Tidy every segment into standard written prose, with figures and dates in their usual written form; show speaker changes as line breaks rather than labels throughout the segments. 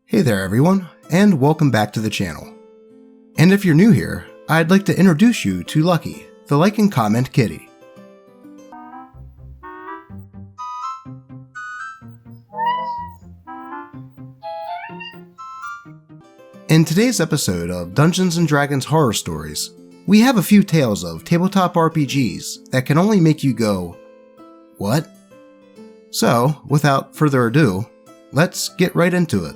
Hey there everyone, and welcome back to the channel. And if you're new here, I'd like to introduce you to Lucky, the like and comment kitty. In today's episode of Dungeons & Dragons Horror Stories, we have a few tales of tabletop RPGs that can only make you go, what? So, without further ado, let's get right into it.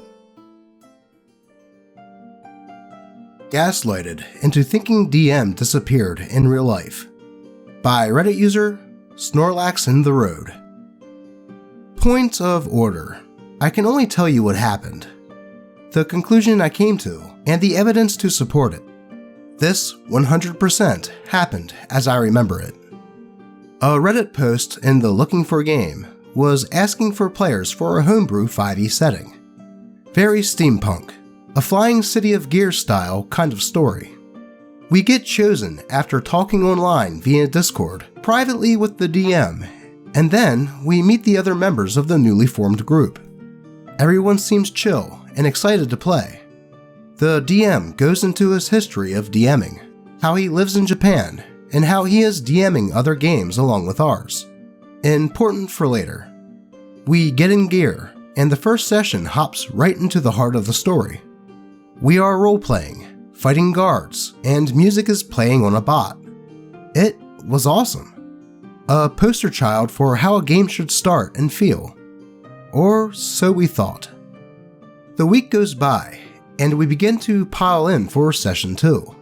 Gaslighted into thinking DM disappeared in real life. By Reddit user Snorlax in the Road. Point of order. I can only tell you what happened, the conclusion I came to, and the evidence to support it. This 100% happened as I remember it. A Reddit post in the Looking for Game was asking for players for a homebrew 5e setting. Very steampunk. A Flying City of Gears style kind of story. We get chosen after talking online via Discord, privately with the DM, and then we meet the other members of the newly formed group. Everyone seems chill and excited to play. The DM goes into his history of DMing, how he lives in Japan, and how he is DMing other games along with ours. Important for later. We get in gear, and the first session hops right into the heart of the story. We are role-playing, fighting guards, and music is playing on a bot. It was awesome. A poster child for how a game should start and feel. Or so we thought. The week goes by, and we begin to pile in for session 2.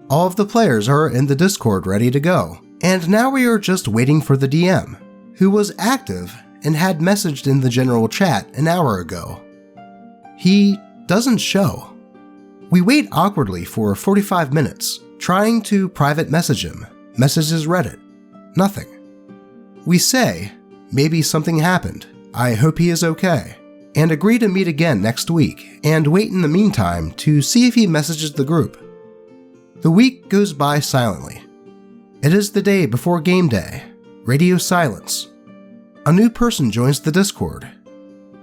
All of the players are in the Discord ready to go, and now we are just waiting for the DM, who was active and had messaged in the general chat an hour ago. He doesn't show. We wait awkwardly for 45 minutes, trying to private message him, messages Reddit. Nothing. We say, maybe something happened, I hope he is okay, and agree to meet again next week, and wait in the meantime to see if he messages the group. The week goes by silently. It is the day before game day. Radio silence. A new person joins the Discord.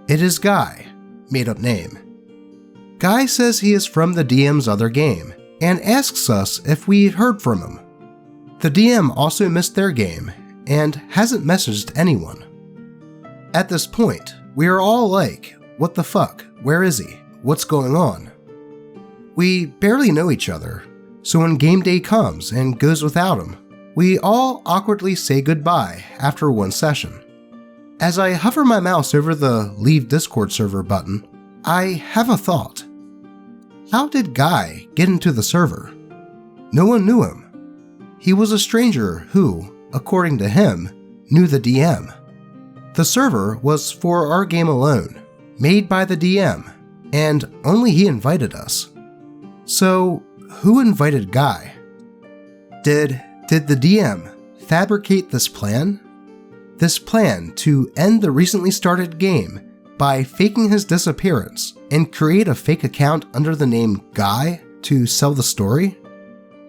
It is Guy, made up name. Guy says he is from the DM's other game, and asks us if we heard from him. The DM also missed their game, and hasn't messaged anyone. At this point, we are all like, what the fuck, where is he, what's going on? We barely know each other, so when game day comes and goes without him, we all awkwardly say goodbye after one session. As I hover my mouse over the Leave Discord server button, I have a thought. How did Guy get into the server? No one knew him. He was a stranger who, according to him, knew the DM. The server was for our game alone, made by the DM, and only he invited us. So, who invited Guy? Did the DM fabricate this plan? This plan to end the recently started game by faking his disappearance and create a fake account under the name Guy to sell the story?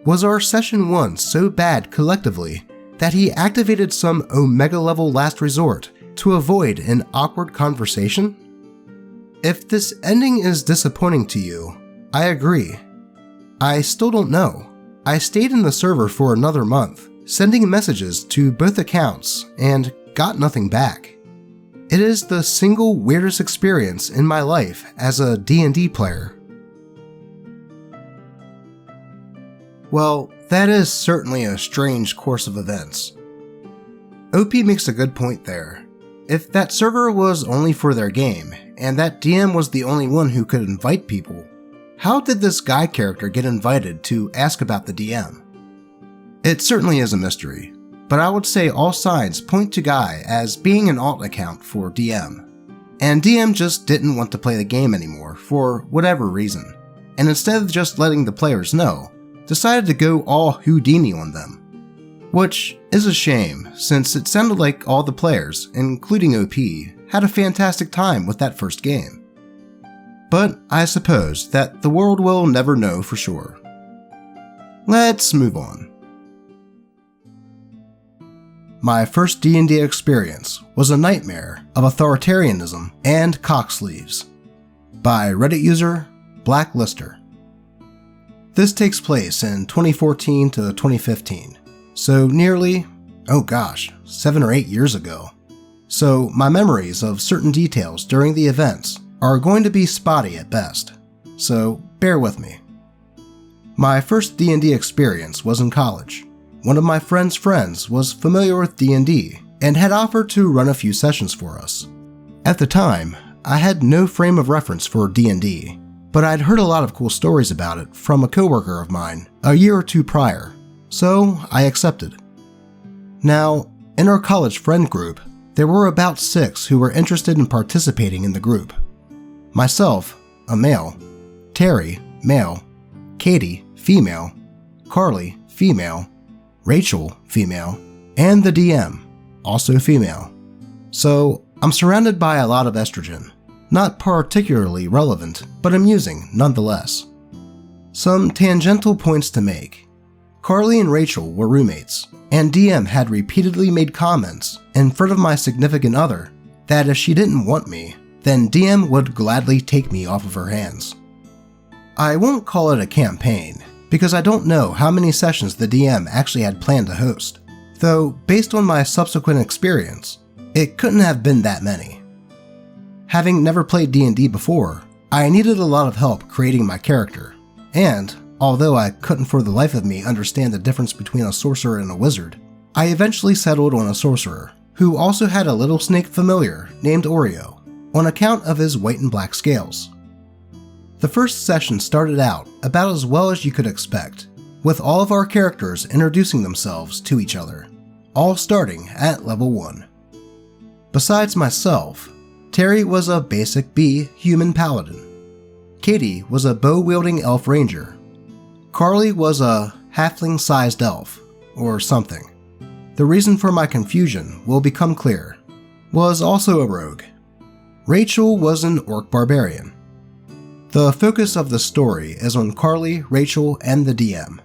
Was our session 1 so bad collectively that he activated some Omega level last resort to avoid an awkward conversation? If this ending is disappointing to you, I agree. I still don't know. I stayed in the server for another month, sending messages to both accounts and got nothing back. It is the single weirdest experience in my life as a D&D player. Well, that is certainly a strange course of events. OP makes a good point there. If that server was only for their game, and that DM was the only one who could invite people, how did this Guy character get invited to ask about the DM? It certainly is a mystery, but I would say all signs point to Guy as being an alt account for DM. And DM just didn't want to play the game anymore for whatever reason, and instead of just letting the players know, decided to go all Houdini on them. Which is a shame, since it sounded like all the players, including OP, had a fantastic time with that first game. But I suppose that the world will never know for sure. Let's move on. My first D&D experience was a nightmare of authoritarianism and cocksleeves. by Reddit user Blacklister. This takes place in 2014 to 2015, so nearly, 7 or 8 years ago. So my memories of certain details during the events are going to be spotty at best, so bear with me. My first D&D experience was in college. One of my friend's friends was familiar with D&D and had offered to run a few sessions for us. At the time, I had no frame of reference for D&D, but I'd heard a lot of cool stories about it from a coworker of mine a year or two prior, so I accepted. Now, in our college friend group, there were about 6 who were interested in participating in the group. Myself, a male, Terry, male, Katie, female, Carly, female, Rachel, female, and the DM, also female. So I'm surrounded by a lot of estrogen. Not particularly relevant, but amusing nonetheless. Some tangential points to make. Carly and Rachel were roommates, and DM had repeatedly made comments in front of my significant other that if she didn't want me, then DM would gladly take me off of her hands. I won't call it a campaign, because I don't know how many sessions the DM actually had planned to host, though based on my subsequent experience, it couldn't have been that many. Having never played D&D before, I needed a lot of help creating my character, and although I couldn't for the life of me understand the difference between a sorcerer and a wizard, I eventually settled on a sorcerer, who also had a little snake familiar named Oreo, on account of his white and black scales. The first session started out about as well as you could expect, with all of our characters introducing themselves to each other, all starting at level 1. Besides myself, Terry was a basic B human paladin. Katie was a bow-wielding elf ranger. Carly was a halfling-sized elf, or something. The reason for my confusion will become clear. Was also a rogue. Rachel was an orc barbarian. The focus of the story is on Carly, Rachel, and the DM.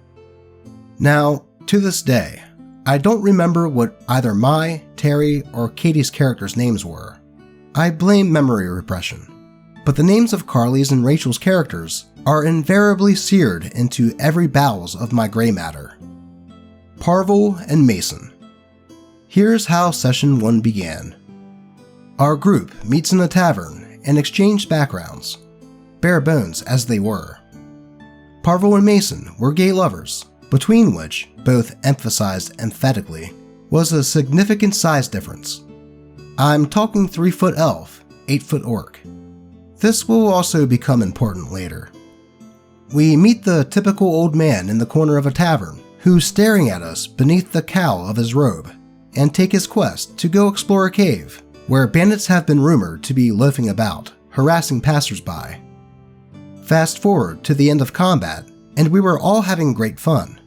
Now, to this day, I don't remember what either my, Terry, or Katie's characters' names were. I blame memory repression, but the names of Carly's and Rachel's characters are invariably seared into every bowels of my gray matter. Parvel and Mason. Here's how Session 1 began. Our group meets in a tavern and exchange backgrounds, bare bones as they were. Parvel and Mason were gay lovers, between which, both emphasized emphatically, was a significant size difference. I'm talking 3-foot elf, 8-foot orc. This will also become important later. We meet the typical old man in the corner of a tavern who's staring at us beneath the cowl of his robe, and take his quest to go explore a cave where bandits have been rumored to be loafing about, harassing passersby. Fast forward to the end of combat, and we were all having great fun.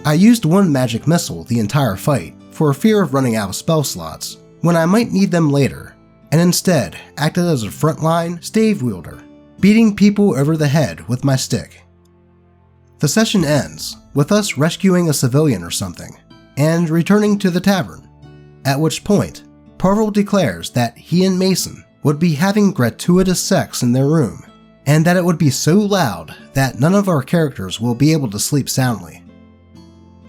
I used one magic missile the entire fight for fear of running out of spell slots when I might need them later, and instead acted as a frontline stave wielder, beating people over the head with my stick. The session ends with us rescuing a civilian or something, and returning to the tavern, at which point Parvel declares that he and Mason would be having gratuitous sex in their room, and that it would be so loud that none of our characters will be able to sleep soundly.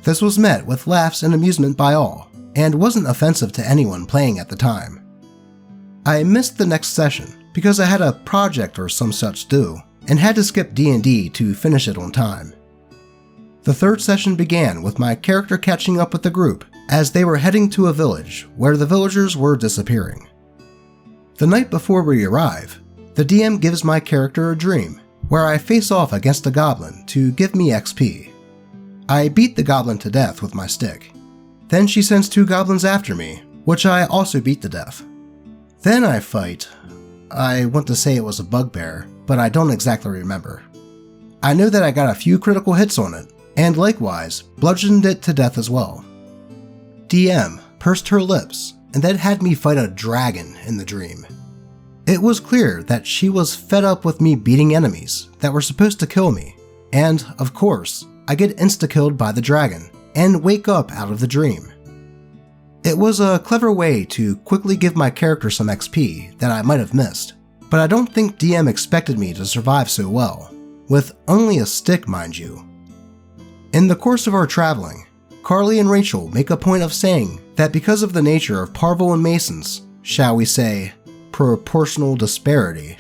This was met with laughs and amusement by all, and wasn't offensive to anyone playing at the time. I missed the next session because I had a project or some such due, and had to skip D&D to finish it on time. The third session began with my character catching up with the group as they were heading to a village where the villagers were disappearing. The night before we arrive, the DM gives my character a dream where I face off against a goblin to give me XP. I beat the goblin to death with my stick. Then she sends 2 goblins after me, which I also beat to death. Then I fight. I want to say it was a bugbear, but I don't exactly remember. I know that I got a few critical hits on it, and likewise bludgeoned it to death as well. DM pursed her lips and then had me fight a dragon in the dream. It was clear that she was fed up with me beating enemies that were supposed to kill me, and, of course, I get insta-killed by the dragon and wake up out of the dream. It was a clever way to quickly give my character some XP that I might have missed, but I don't think DM expected me to survive so well, with only a stick, mind you. In the course of our traveling, Carly and Rachel make a point of saying that because of the nature of Parvel and Mason's, shall we say, proportional disparity,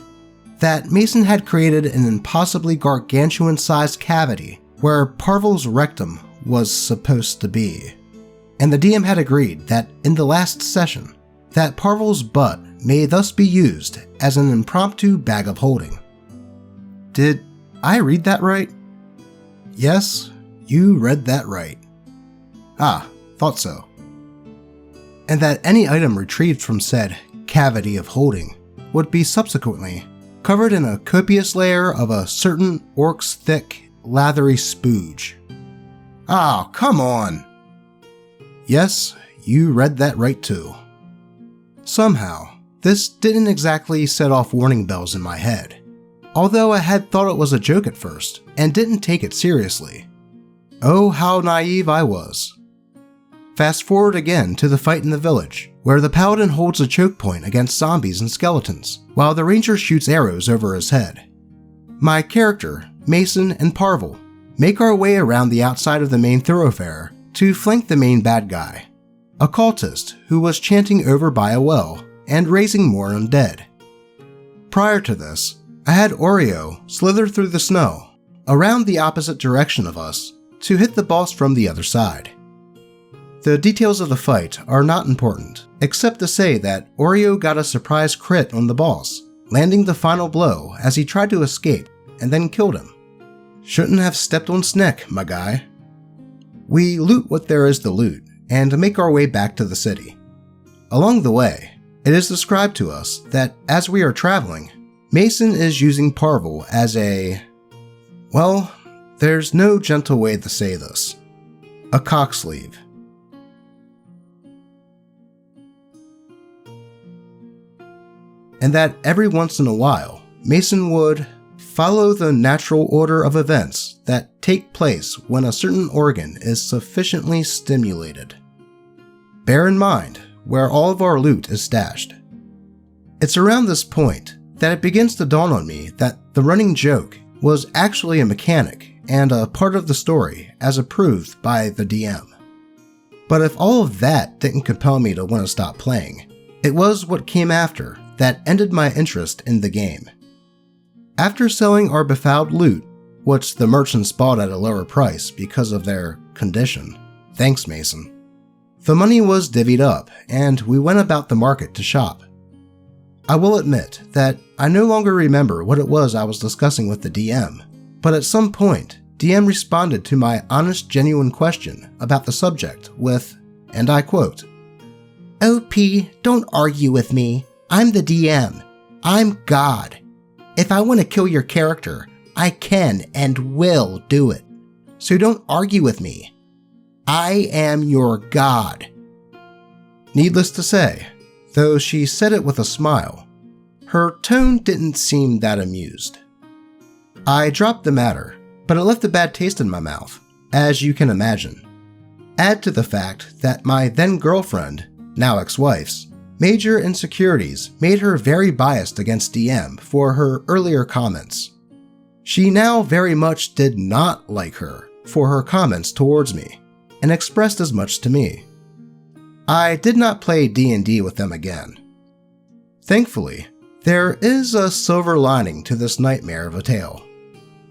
that Mason had created an impossibly gargantuan-sized cavity where Parvel's rectum was supposed to be. And the DM had agreed that in the last session, that Parvel's butt may thus be used as an impromptu bag of holding. Did I read that right? Yes, you read that right. Ah, thought so. And that any item retrieved from said cavity of holding would be subsequently covered in a copious layer of a certain orc's thick, lathery spooge. Ah, come on! Yes, you read that right too. Somehow, this didn't exactly set off warning bells in my head, although I had thought it was a joke at first and didn't take it seriously. Oh, how naive I was. Fast forward again to the fight in the village, where the paladin holds a choke point against zombies and skeletons, while the ranger shoots arrows over his head. My character, Mason and Parvel, make our way around the outside of the main thoroughfare to flank the main bad guy, a cultist who was chanting over by a well and raising more undead. Prior to this, I had Oreo slither through the snow, around the opposite direction of us, to hit the boss from the other side. The details of the fight are not important, except to say that Oreo got a surprise crit on the boss, landing the final blow as he tried to escape and then killed him. Shouldn't have stepped on Snick, my guy. We loot what there is to loot and make our way back to the city. Along the way, it is described to us that as we are traveling, Mason is using Parvel as a... well, there's no gentle way to say this. A cock sleeve. And that every once in a while, Mason would follow the natural order of events that take place when a certain organ is sufficiently stimulated. Bear in mind where all of our loot is stashed. It's around this point that it begins to dawn on me that the running joke was actually a mechanic and a part of the story as approved by the DM. But if all of that didn't compel me to want to stop playing, it was what came after that ended my interest in the game. After selling our befouled loot, which the merchants bought at a lower price because of their condition, thanks Mason, the money was divvied up and we went about the market to shop. I will admit that I no longer remember what it was I was discussing with the DM, but at some point, DM responded to my honest, genuine question about the subject with, and I quote, "OP, don't argue with me. I'm the DM. I'm God. If I want to kill your character, I can and will do it. So don't argue with me. I am your God." Needless to say, though she said it with a smile, her tone didn't seem that amused. I dropped the matter, but it left a bad taste in my mouth, as you can imagine. Add to the fact that my then girlfriend, now ex-wife's, major insecurities made her very biased against DM for her earlier comments. She now very much did not like her for her comments towards me, and expressed as much to me. I did not play D&D with them again. Thankfully, there is a silver lining to this nightmare of a tale.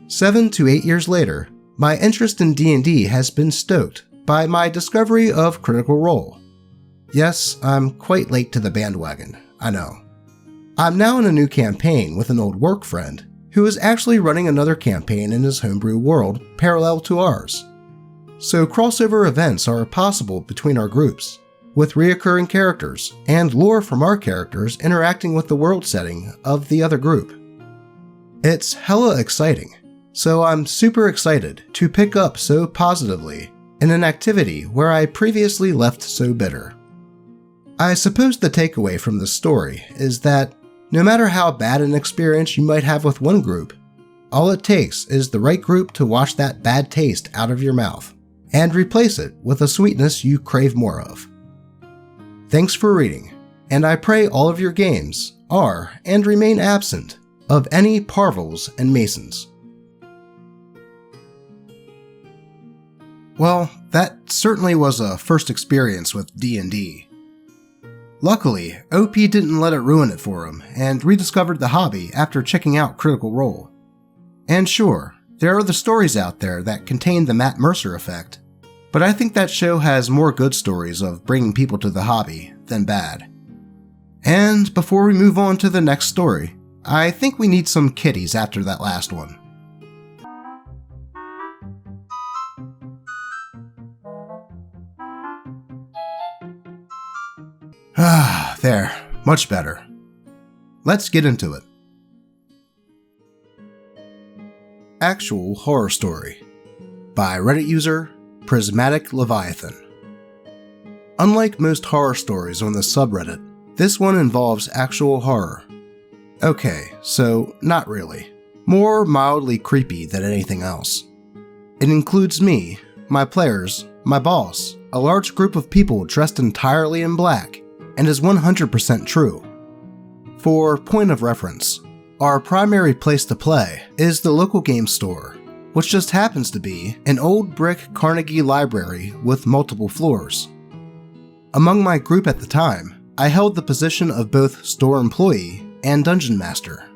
7 to 8 years later, my interest in D&D has been stoked by my discovery of Critical Role. Yes, I'm quite late to the bandwagon, I know. I'm now in a new campaign with an old work friend who is actually running another campaign in his homebrew world parallel to ours. So crossover events are possible between our groups, with reoccurring characters and lore from our characters interacting with the world setting of the other group. It's hella exciting, so I'm super excited to pick up so positively in an activity where I previously left so bitter. I suppose the takeaway from this story is that no matter how bad an experience you might have with one group, all it takes is the right group to wash that bad taste out of your mouth and replace it with a sweetness you crave more of. Thanks for reading, and I pray all of your games are and remain absent of any parvels and masons. Well, that certainly was a first experience with D&D. Luckily, OP didn't let it ruin it for him and rediscovered the hobby after checking out Critical Role. And sure, there are the stories out there that contain the Matt Mercer effect, but I think that show has more good stories of bringing people to the hobby than bad. And before we move on to the next story, I think we need some kitties after that last one. There, much better. Let's get into it. Actual Horror Story by Reddit user Prismatic Leviathan. Unlike most horror stories on the subreddit, this one involves actual horror. Okay, so not really. More mildly creepy than anything else. It includes me, my players, my boss, a large group of people dressed entirely in black, and is 100% true. For point of reference, our primary place to play is the local game store, which just happens to be an old brick Carnegie library with multiple floors. Among my group at the time, I held the position of both store employee and dungeon master.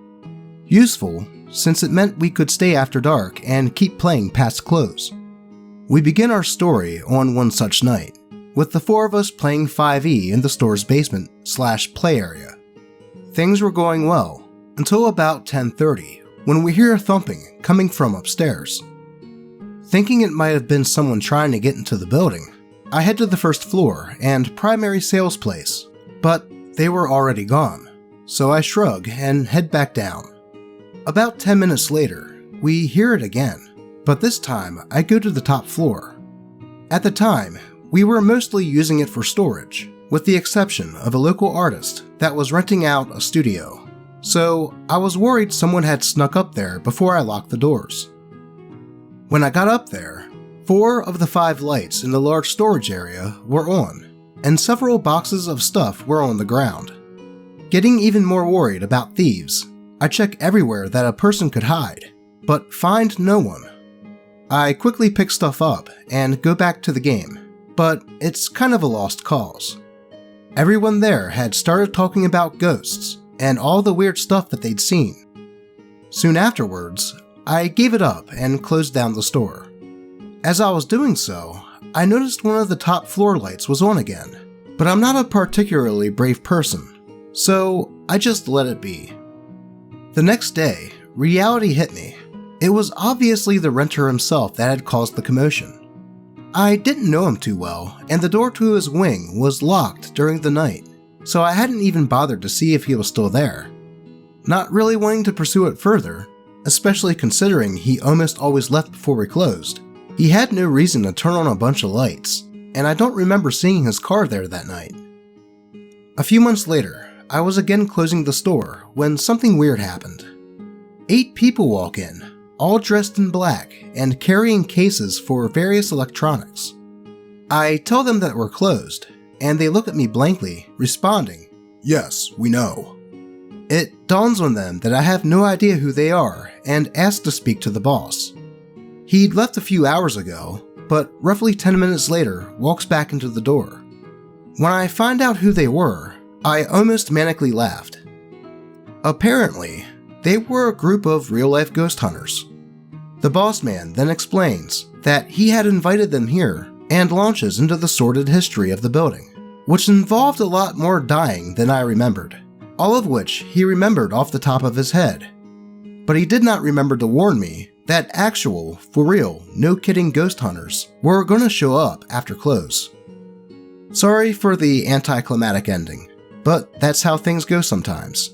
Useful, since it meant we could stay after dark and keep playing past close. We begin our story on one such night, with the four of us playing 5e in the store's basement/play area. Things were going well, until about 10:30, when we hear a thumping coming from upstairs. Thinking it might have been someone trying to get into the building, I head to the first floor and primary sales place, but they were already gone, so I shrug and head back down. About 10 minutes later, we hear it again, but this time I go to the top floor. At the time, we were mostly using it for storage, with the exception of a local artist that was renting out a studio, so I was worried someone had snuck up there before I locked the doors. When I got up there, 4 of the 5 lights in the large storage area were on, and several boxes of stuff were on the ground. Getting even more worried about thieves, I check everywhere that a person could hide, but find no one. I quickly pick stuff up and go back to the game, but it's kind of a lost cause. Everyone there had started talking about ghosts and all the weird stuff that they'd seen. Soon afterwards, I gave it up and closed down the store. As I was doing so, I noticed one of the top floor lights was on again, but I'm not a particularly brave person, so I just let it be. The next day, reality hit me. It was obviously the renter himself that had caused the commotion. I didn't know him too well, and the door to his wing was locked during the night, so I hadn't even bothered to see if he was still there. Not really wanting to pursue it further, especially considering he almost always left before we closed, he had no reason to turn on a bunch of lights, and I don't remember seeing his car there that night. A few months later, I was again closing the store when something weird happened. 8 people walk in, all dressed in black and carrying cases for various electronics. I tell them that we're closed, and they look at me blankly, responding, "Yes, we know." It dawns on them that I have no idea who they are and ask to speak to the boss. He'd left a few hours ago, but roughly 10 minutes later walks back into the door. When I find out who they were, I almost manically laughed. Apparently, they were a group of real-life ghost hunters. The boss man then explains that he had invited them here and launches into the sordid history of the building, which involved a lot more dying than I remembered, all of which he remembered off the top of his head. But he did not remember to warn me that actual, for real, no kidding ghost hunters were gonna show up after close. Sorry for the anticlimactic ending, but that's how things go sometimes.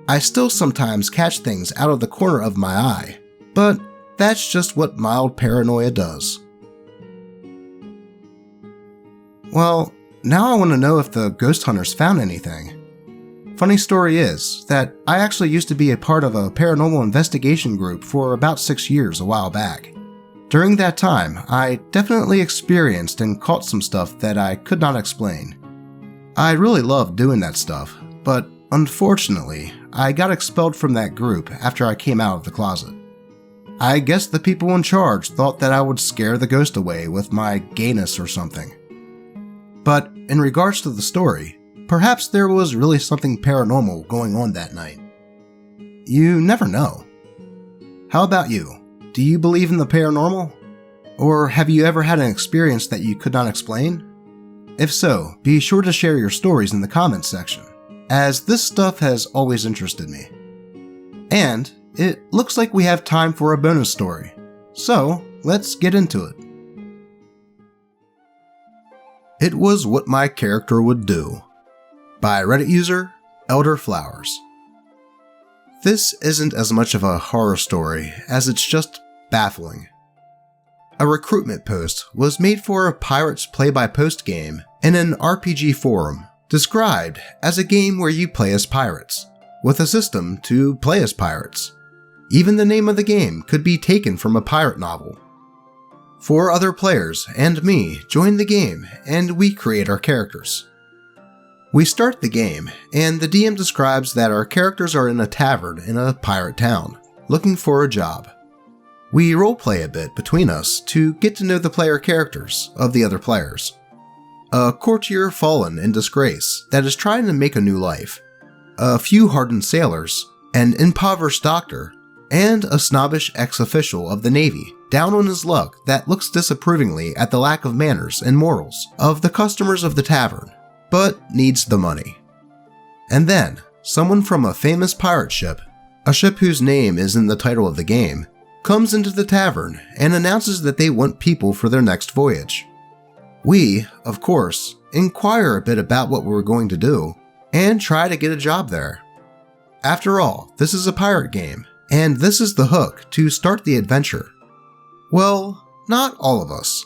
I still sometimes catch things out of the corner of my eye, but that's just what mild paranoia does. Well, now I want to know if the ghost hunters found anything. Funny story is that I actually used to be a part of a paranormal investigation group for about 6 years a while back. During that time, I definitely experienced and caught some stuff that I could not explain. I really loved doing that stuff, but Unfortunately, I got expelled from that group after I came out of the closet. I guess the people in charge thought that I would scare the ghost away with my gayness or something. But in regards to the story, perhaps there was really something paranormal going on that night. You never know. How about you? Do you believe in the paranormal? Or have you ever had an experience that you could not explain? If so, be sure to share your stories in the comments section, as this stuff has always interested me. And it looks like we have time for a bonus story, so let's get into it. It Was What My Character Would Do, by Reddit user Elderflowers. This isn't as much of a horror story as it's just baffling. A recruitment post was made for a Pirates play-by-post game in an RPG forum, described as a game where you play as pirates, with a system to play as pirates. Even the name of the game could be taken from a pirate novel. 4 other players and me join the game, and we create our characters. We start the game, and the DM describes that our characters are in a tavern in a pirate town, looking for a job. We roleplay a bit between us to get to know the player characters of the other players. A courtier fallen in disgrace that is trying to make a new life, a few hardened sailors, an impoverished doctor, and a snobbish ex-official of the Navy down on his luck that looks disapprovingly at the lack of manners and morals of the customers of the tavern, but needs the money. And then, someone from a famous pirate ship, a ship whose name is in the title of the game, comes into the tavern and announces that they want people for their next voyage. We, of course, inquire a bit about what we're going to do and try to get a job there. After all, this is a pirate game, and this is the hook to start the adventure. Well, not all of us.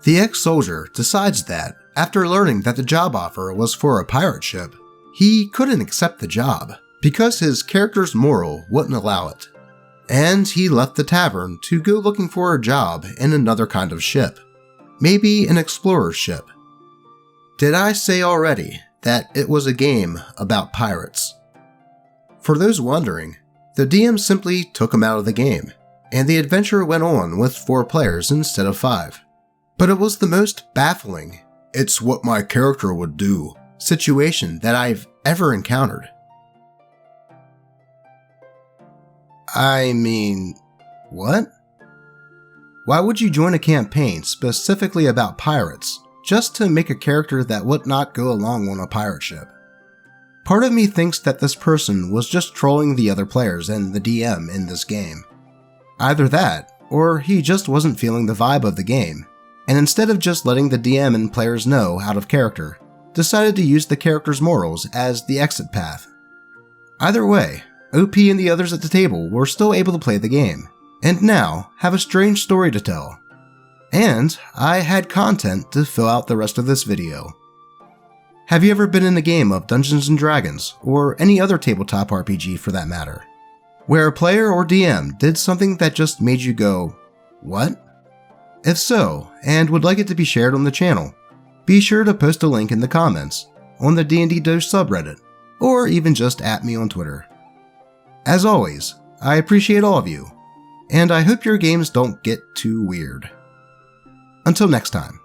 The ex-soldier decides that, after learning that the job offer was for a pirate ship, he couldn't accept the job because his character's moral wouldn't allow it. And he left the tavern to go looking for a job in another kind of ship. Maybe an explorer's ship. Did I say already that it was a game about pirates? For those wondering, the DM simply took him out of the game, and the adventure went on with 4 players instead of 5. But it was the most baffling, "it's what my character would do" situation that I've ever encountered. I mean, what? Why would you join a campaign specifically about pirates just to make a character that would not go along on a pirate ship? Part of me thinks that this person was just trolling the other players and the DM in this game. Either that, or he just wasn't feeling the vibe of the game, and instead of just letting the DM and players know out of character, decided to use the character's morals as the exit path. Either way, OP and the others at the table were still able to play the game, and now have a strange story to tell. And I had content to fill out the rest of this video. Have you ever been in a game of Dungeons & Dragons, or any other tabletop RPG for that matter, where a player or DM did something that just made you go, what? If so, and would like it to be shared on the channel, be sure to post a link in the comments, on the DnD Doge subreddit, or even just at me on Twitter. As always, I appreciate all of you, and I hope your games don't get too weird. Until next time.